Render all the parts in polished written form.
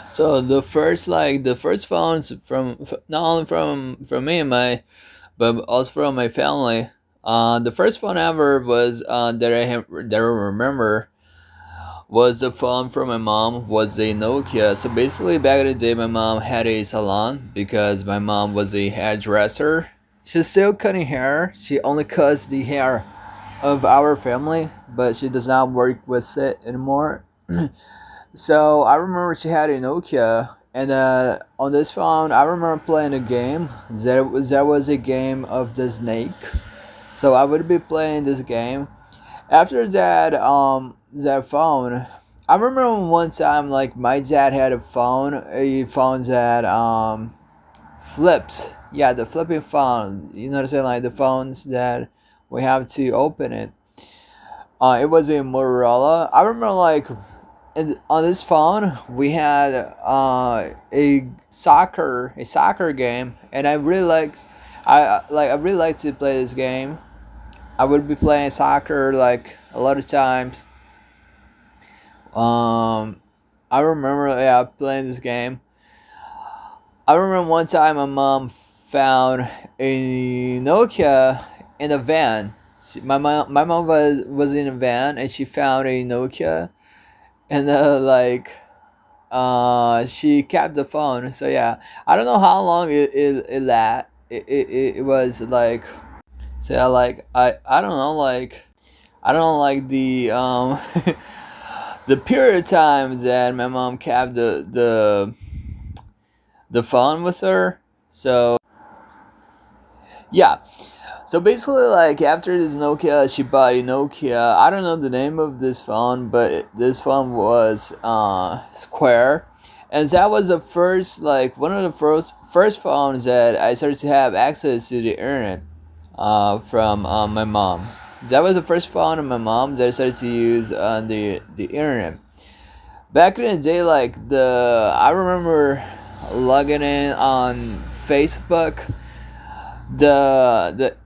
So the first phones not only from me and my but also from my family. The first phone ever was that I remember was a phone from my mom, was a Nokia. So basically, back in the day, my mom had a salon because my mom was a hairdresser. She's still cutting hair. She only cuts the hair of our family, but she does not work with it anymore. So I remember she had a Nokia, and on this phone, I remember playing a game. There was a game of the snake. So I would be playing this game. After that, that phone, I remember one time like my dad had a phone that flips. Yeah, the flipping phone. You know what I'm saying? Like the phones that we have to open it. It was a Motorola. I remember like on this phone we had a soccer game, and I really like to play this game. I would be playing soccer like a lot of times. Um, I remember, yeah, playing this game. I remember one time my mom found a Nokia in a van. My mom was in a van, and she found a Nokia, and she kept the phone. So yeah, I don't know how long it was like. So yeah, like I don't know, like the the period of time that my mom kept the phone with her. So yeah, so basically, like after this Nokia, she bought a Nokia. I don't know the name of this phone, but this phone was Square, and that was the first, like one of the first phones that I started to have access to the internet from my mom. That was the first phone of my mom that I started to use on the internet. Back in the day, like I remember logging in on Facebook. The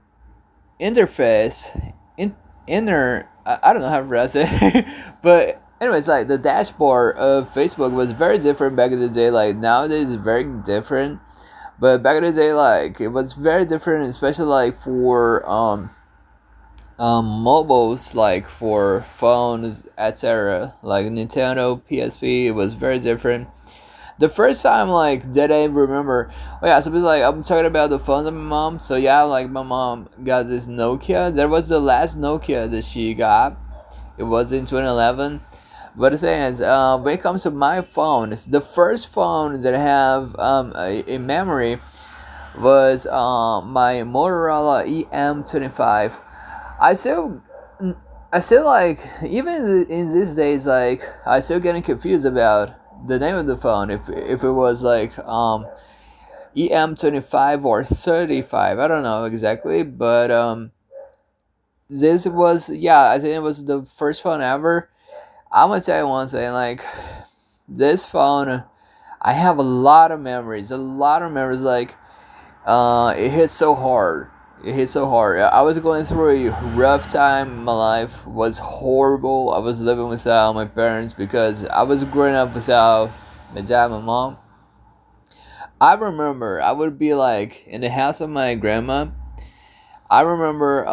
interface in inner I don't know how to pronounce it, but anyways, like the dashboard of Facebook was very different back in the day. Like nowadays, it's very different. But back in the day, like it was very different, especially like for mobiles, like for phones, etc. Like Nintendo, PSP, it was very different. The first time like that I remember, oh yeah, so it's like I'm talking about the phones of my mom. So yeah, like my mom got this Nokia. That was the last Nokia that she got. It was in 2011. But the thing is, when it comes to my phone, it's the first phone that I have a memory was my Motorola EM25. I still I still like, even in these days, like I still getting confused about the name of the phone, if it was like EM25 or 35. I don't know exactly, but this was, yeah, I think it was the first phone ever. I'm gonna tell you one thing, like this phone, I have a lot of memories, like it hit so hard. It hit so hard. I was going through a rough time. My life was horrible. I was living without my parents because I was growing up without my dad, my mom. I remember I would be like in the house of my grandma. I remember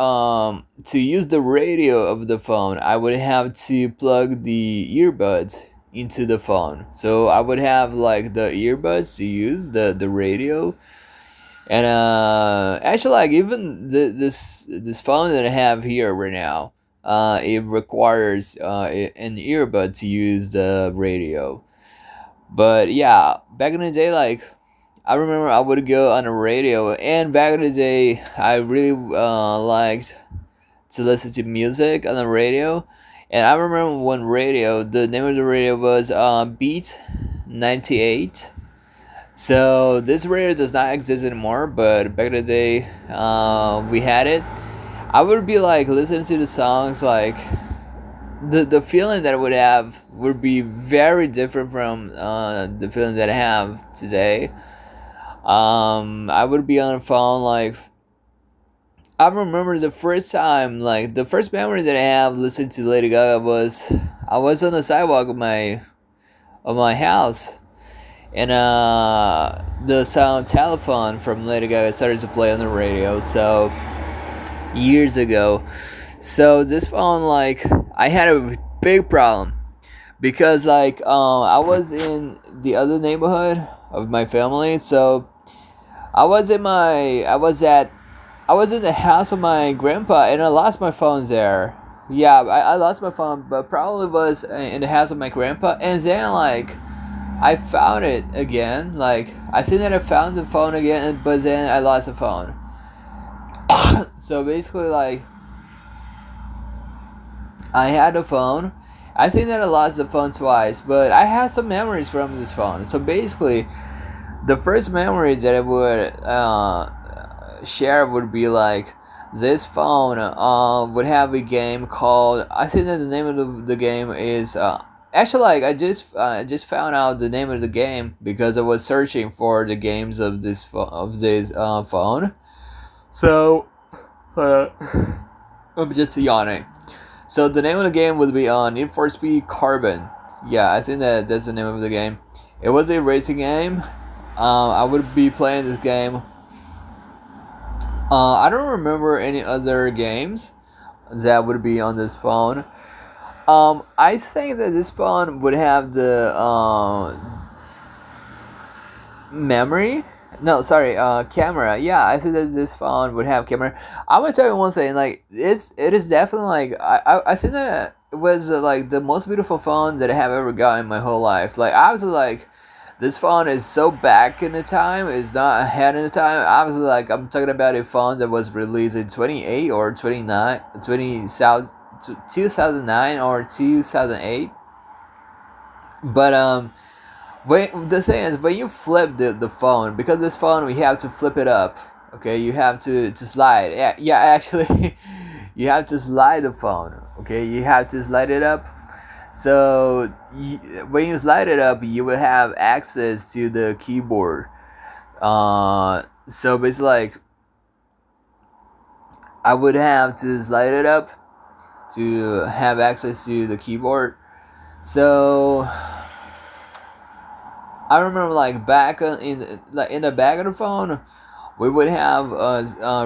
to use the radio of the phone, I would have to plug the earbuds into the phone. So I would have like the earbuds to use the radio. And actually, like even this phone that I have here right now, it requires an earbud to use the radio. But yeah, back in the day, like I remember I would go on the radio, and back in the day, I really liked to listen to music on the radio. And I remember one radio, the name of the radio was Beat 98. So this radio does not exist anymore, but back in the day, we had it. I would be like listening to the songs, like the feeling that I would have would be very different from the feeling that I have today. I would be on the phone, like I remember the first time, like the first memory that I have listening to Lady Gaga was I was on the sidewalk of my house, and the sound Telephone from Lady Gaga started to play on the radio. So years ago. So this phone, like, I had a big problem because like I was in the other neighborhood of my family. So I was in the house of my grandpa and I lost my phone there. Yeah, I lost my phone, but probably was in the house of my grandpa. And then like I found it again. Like I think that I found the phone again, but then I lost the phone. So basically, like I had a phone. I think that I lost the phone twice, but I have some memories from this phone. So basically, the first memory that I would share would be like this phone would have a game called, I think that the name of the game is actually, like I just found out the name of the game because I was searching for the games of this phone. So uh, I'm just yawning. So the name of the game would be Need for Speed Carbon. Yeah, I think that that's the name of the game. It was a racing game. I would be playing this game. I don't remember any other games that would be on this phone. I think that this phone would have the memory. No, sorry, camera. Yeah, I think that this phone would have camera. I'm gonna tell you one thing. Like, it is definitely like I think that it was like the most beautiful phone that I have ever gotten in my whole life. Like, I was like, this phone is so back in the time. It's not ahead in the time. Obviously, like I'm talking about a phone that was released in 28 or 29, 2009 or 2008. But the thing is, when you flip the phone, because this phone we have to flip it up. Okay, you have to slide. Yeah, actually, you have to slide the phone. Okay, you have to slide it up. So when you slide it up, you will have access to the keyboard. So basically, like I would have to slide it up to have access to the keyboard. So I remember, like back in the back of the phone, we would have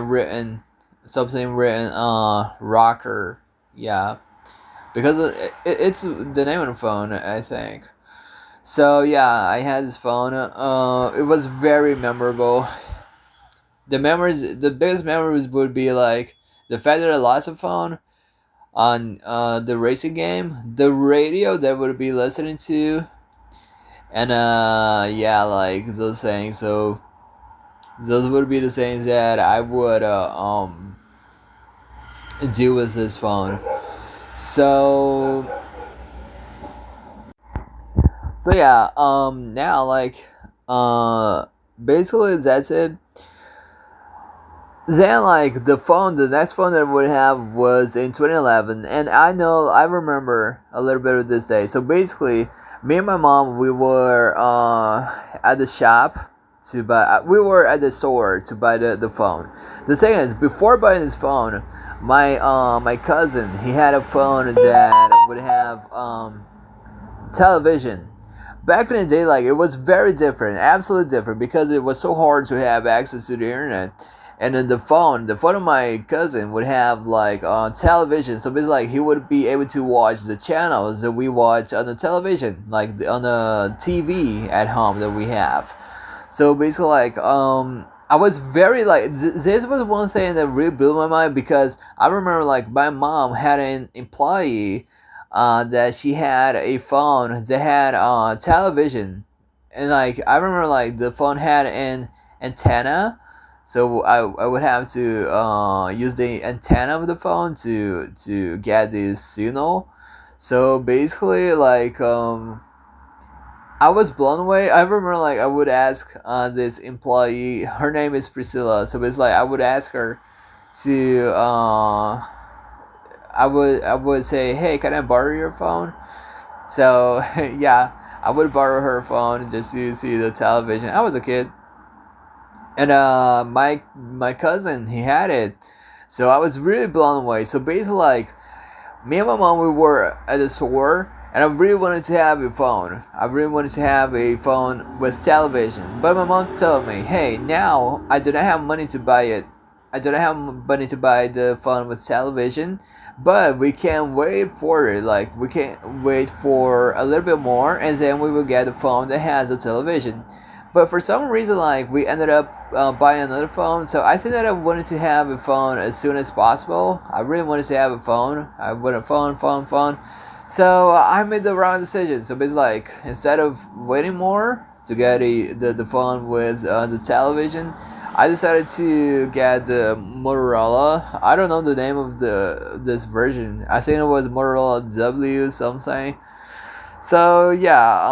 written something written rocker. Yeah, because it's the name of the phone, I think. So yeah, I had this phone. It was very memorable. The biggest memories would be like the fact that I lost a phone on the racing game, the radio that would be listening to, and yeah, like those things. So those would be the things that I would do with this phone. So yeah, now like uh basically that's it. Then like the next phone that I would have was in 2011, and I remember a little bit of this day. So basically, me and my mom, we were at the shop to buy. We were at the store to buy the phone. The thing is, before buying this phone, my cousin, he had a phone that would have television. Back in the day, like it was very different, absolutely different, because it was so hard to have access to the internet. And then the phone of my cousin would have like television. So basically, like he would be able to watch the channels that we watch on the television, like on the TV at home that we have. So basically, like I was very like this was one thing that really blew my mind, because I remember like my mom had an employee that she had a phone that had television, and like I remember like the phone had an antenna, so I would have to use the antenna of the phone to get this signal. So basically, like I was blown away. I remember like I would ask this employee. Her name is Priscilla. So it's like I would ask her to. I would say, hey, can I borrow your phone? So yeah, I would borrow her phone just to see the television. I was a kid, and my cousin, he had it, so I was really blown away. So basically, like me and my mom, we were at the store, and I really wanted to have a phone. I really wanted to have a phone with television. But my mom told me, "Hey, now I do not have money to buy it. I do not have money to buy the phone with television, but we can wait for it. Like we can wait for a little bit more, and then we will get a phone that has a television." But for some reason, like we ended up buying another phone. So I think that I wanted to have a phone as soon as possible. I really wanted to have a phone. I want a phone. So I made the wrong decision. So basically, like instead of waiting more to get the phone with the television, I decided to get the Motorola. I don't know the name of this version. I think it was Motorola W something. So yeah,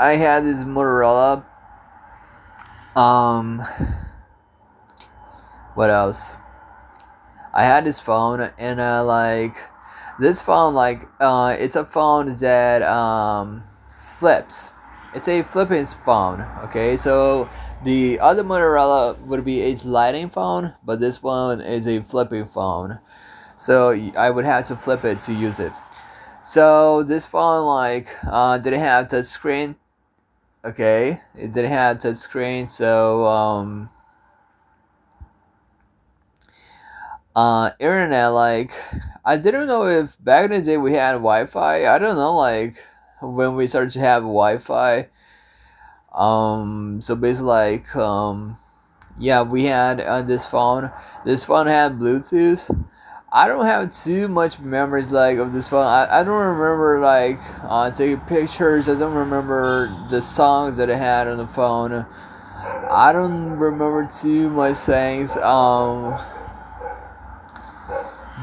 I had this Motorola. Um, what else? I had this phone, and like this phone, like it's a phone that flips. It's a flipping phone. Okay, so the other Motorola would be a sliding phone, but this one is a flipping phone. So I would have to flip it to use it. So this phone like didn't have touch screen. Okay, it didn't have touch screen. So internet, like I didn't know if back in the day we had Wi-Fi. I don't know, like when we started to have Wi-Fi. So basically, like yeah, we had this phone. This phone had Bluetooth. I don't have too much memories like of this phone. I don't remember like taking pictures. I don't remember the songs that I had on the phone. I don't remember too much things.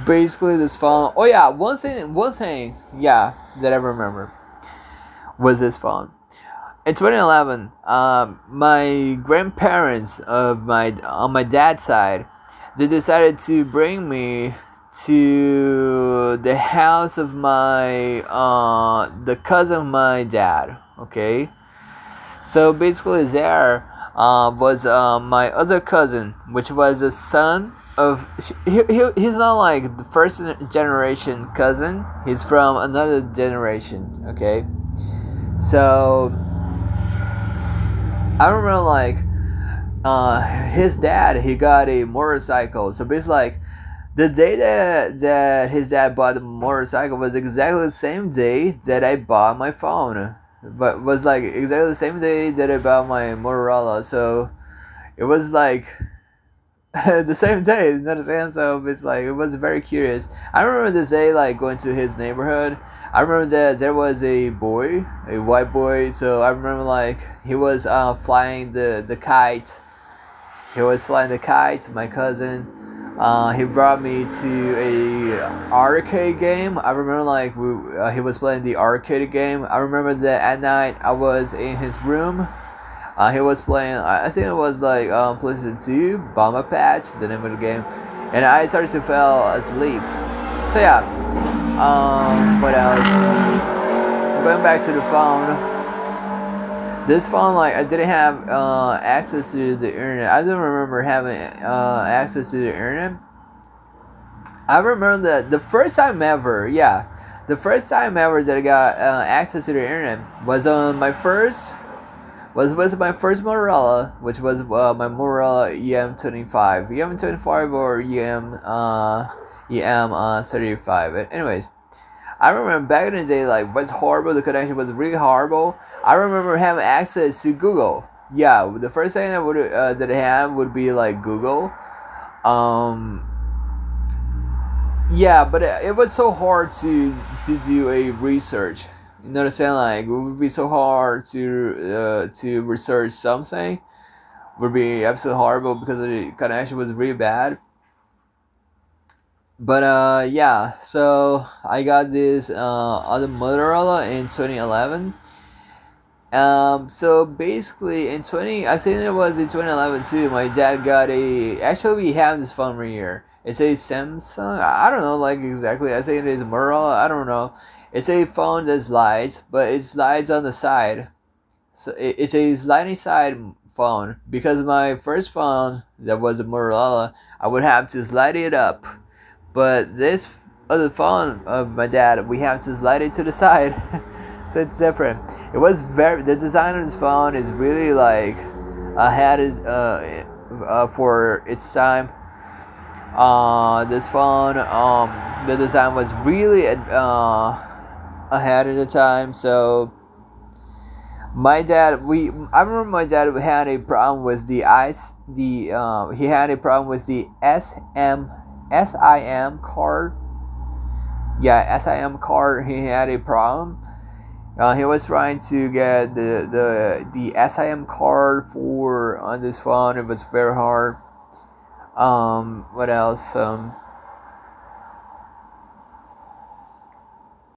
Basically this phone. Oh yeah, one thing, yeah, that I remember was this phone. In 2011, my grandparents of my on my dad's side, they decided to bring me to the house of my the cousin of my dad. Okay, so basically there was my other cousin, which was the son of he's not like the first generation cousin. He's from another generation. Okay, so I remember like his dad, he got a motorcycle. So basically like the day that his dad bought the motorcycle was exactly the same day that I bought my phone. But was like exactly the same day that I bought my Motorola. So it was like the same day, you understand? So it's like it was very curious. I remember this day like going to his neighborhood. I remember that there was a boy, a white boy. So I remember like he was flying the kite. He was flying the kite. My cousin. He brought me to a arcade game. I remember like he was playing the arcade game. I remember that at night I was in his room. He was playing, I think it was like PlayStation 2, Bomber Patch, the name of the game, and I started to fall asleep. So yeah, what else? Going back to the phone. This phone, like I didn't have access to the internet. I don't remember having access to the internet. I remember that the first time ever, yeah, the first time ever that I got access to the internet was on my first was with my first Motorola, which was my Motorola EM25, EM25 or EM35. Anyways, I remember back in the day, like was horrible. The connection was really horrible. I remember having access to Google. Yeah, the first thing that I had would be like Google. Yeah, but it was so hard to do a research. You know what I'm saying? Like it would be so hard to research something. It would be absolutely horrible because the connection was really bad. But yeah, so I got this other Motorola in 2011. So basically in 20, I think it was in 2011 too. My dad got a. Actually, we have this phone right here. It's a Samsung. I don't know, like exactly. I think it is Motorola. I don't know. It's a phone that slides, but it slides on the side. So it's a sliding side phone. Because my first phone that was a Motorola, I would have to slide it up. But of the phone of my dad, we have to slide it to the side. So it's different. It was very, the design of this phone is really like ahead for its time. This phone, the design was really ahead of the time. So my dad, I remember my dad had a problem with the ice. He had a problem with the SIM card. Yeah, SIM card. He had a problem. He was trying to get the SIM card for on this phone. It was very hard. What else?